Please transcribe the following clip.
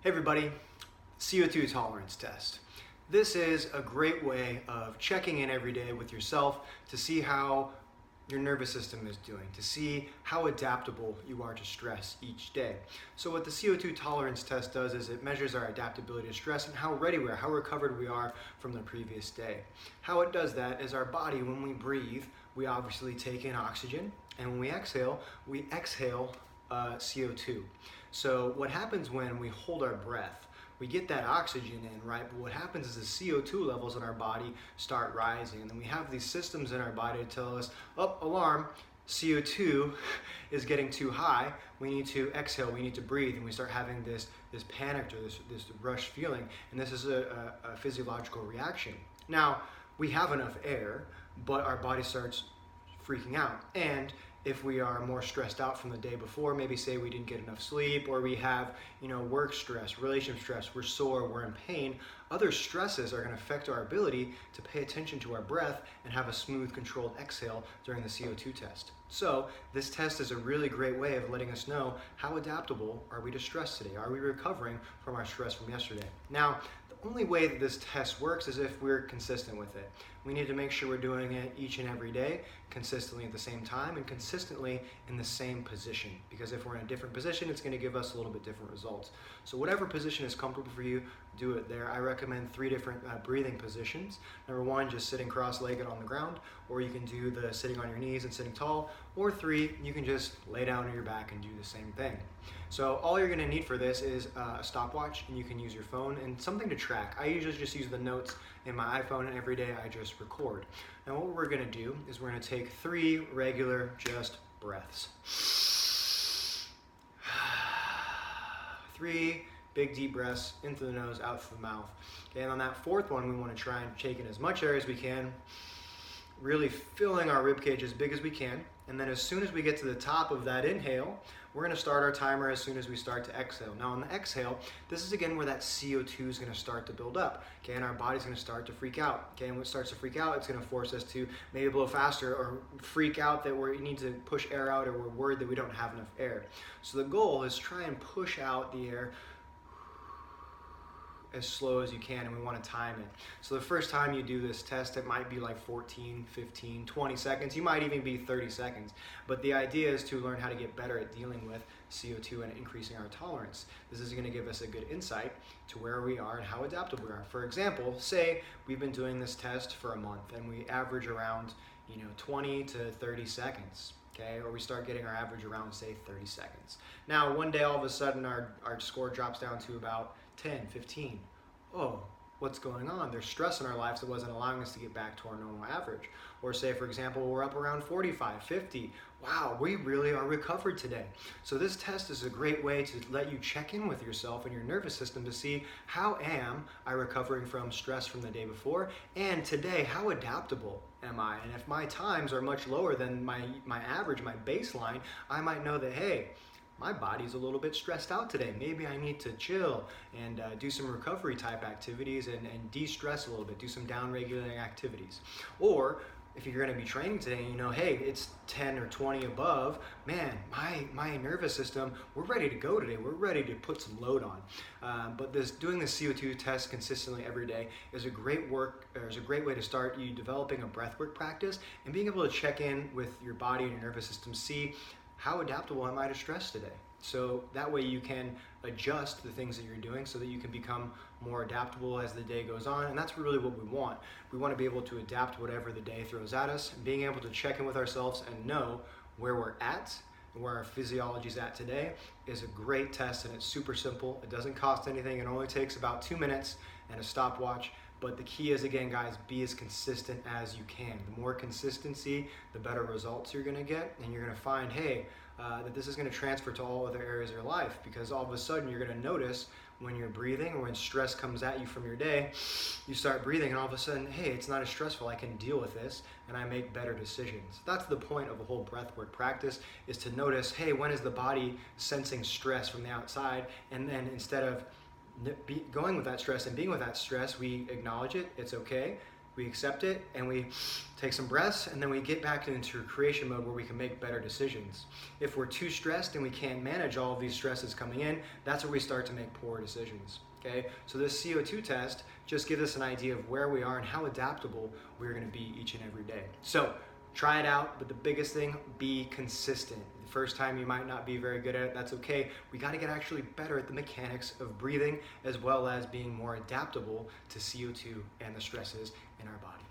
Hey everybody, CO2 tolerance test. This is a great way of checking in every day with yourself to see how your nervous system is doing, to see how adaptable you are to stress each day. So what the CO2 tolerance test does is it measures our adaptability to stress and how ready we are, how recovered we are from the previous day. How it does that is our body, when we breathe, we obviously take in oxygen, and when we exhale CO2. So what happens when we hold our breath? We get that oxygen in, right? But what happens is the CO2 levels in our body start rising. And then we have these systems in our body to tell us, oh, alarm, CO2 is getting too high. We need to exhale, we need to breathe. And we start having this panicked or this rush feeling. And this is a physiological reaction. Now, we have enough air, but our body starts freaking out. And if we are more stressed out from the day before, maybe say we didn't get enough sleep, or we have, work stress, relationship stress, we're sore, we're in pain, other stresses are going to affect our ability to pay attention to our breath and have a smooth, controlled exhale during the CO2 test. So this test is a really great way of letting us know how adaptable are we to stress today? Are we recovering from our stress from yesterday? Now, the only way that this test works is if we're consistent with it. We need to make sure we're doing it each and every day, consistently at the same time, and consistently in the same position. Because if we're in a different position, it's going to give us a little bit different results. So whatever position is comfortable for you, do it there. I recommend 3 different breathing positions. Number 1, just sitting cross-legged on the ground, or you can do the sitting on your knees and sitting tall, or 3, you can just lay down on your back and do the same thing. So all you're going to need for this is a stopwatch, and you can use your phone and something to track. I usually just use the notes in my iPhone, and every day I just record. Now what we're going to do is we're going to take 3 regular just breaths. 3 big deep breaths into the nose, out through the mouth. Okay, and on that 4th one, we want to try and take in as much air as we can, really filling our rib cage as big as we can. And then as soon as we get to the top of that inhale, we're going to start our timer as soon as we start to exhale. Now on the exhale, this is again where that CO2 is going to start to build up. Okay, and our body's going to start to freak out. Okay, and when it starts to freak out, it's going to force us to maybe blow faster, or freak out that we need to push air out, or we're worried that we don't have enough air. So the goal is try and push out the air as slow as you can, and we want to time it. So the first time you do this test, it might be like 14, 15, 20 seconds. You might even be 30 seconds. But the idea is to learn how to get better at dealing with CO2 and increasing our tolerance. This is going to give us a good insight to where we are and how adaptable we are. For example, say we've been doing this test for a month and we average around 20 to 30 seconds. Okay, or we start getting our average around, say, 30 seconds. Now, one day, all of a sudden, our score drops down to about 10, 15. Oh, what's going on? There's stress in our lives that wasn't allowing us to get back to our normal average. Or say, for example, we're up around 45, 50. Wow, we really are recovered today. So this test is a great way to let you check in with yourself and your nervous system to see, how am I recovering from stress from the day before? And today, how adaptable am I? And if my times are much lower than my average, my baseline, I might know that, hey, my body's a little bit stressed out today. Maybe I need to chill and do some recovery type activities and de-stress a little bit, do some down-regulating activities. Or if you're going to be training today and hey, it's 10 or 20 above, man, my nervous system, we're ready to go today. We're ready to put some load on. But doing the CO2 test consistently every day is a great way to start you developing a breathwork practice and being able to check in with your body and your nervous system, see how adaptable am I to stress today? So that way you can adjust the things that you're doing so that you can become more adaptable as the day goes on. And that's really what we want. We want to be able to adapt whatever the day throws at us, and being able to check in with ourselves and know where we're at and where our physiology is at today is a great test, and it's super simple. It doesn't cost anything. It only takes about 2 minutes and a stopwatch. But the key is, again, guys, be as consistent as you can. The more consistency, the better results you're going to get, and you're going to find, hey, that this is going to transfer to all other areas of your life, because all of a sudden you're going to notice when you're breathing or when stress comes at you from your day, you start breathing and all of a sudden, hey, it's not as stressful. I can deal with this and I make better decisions. That's the point of the whole breathwork practice, is to notice, hey, when is the body sensing stress from the outside? And then instead of going with that stress and being with that stress, we acknowledge it, it's okay, We accept it and we take some breaths, and then we get back into creation mode where we can make better decisions. If we're too stressed and we can't manage all of these stresses coming in, that's where we start to make poor decisions. Okay, so this CO2 test just gives us an idea of where we are and how adaptable we're going to be each and every day. So try it out, but the biggest thing, be consistent. The first time you might not be very good at it, that's okay. We got to get actually better at the mechanics of breathing, as well as being more adaptable to CO2 and the stresses in our body.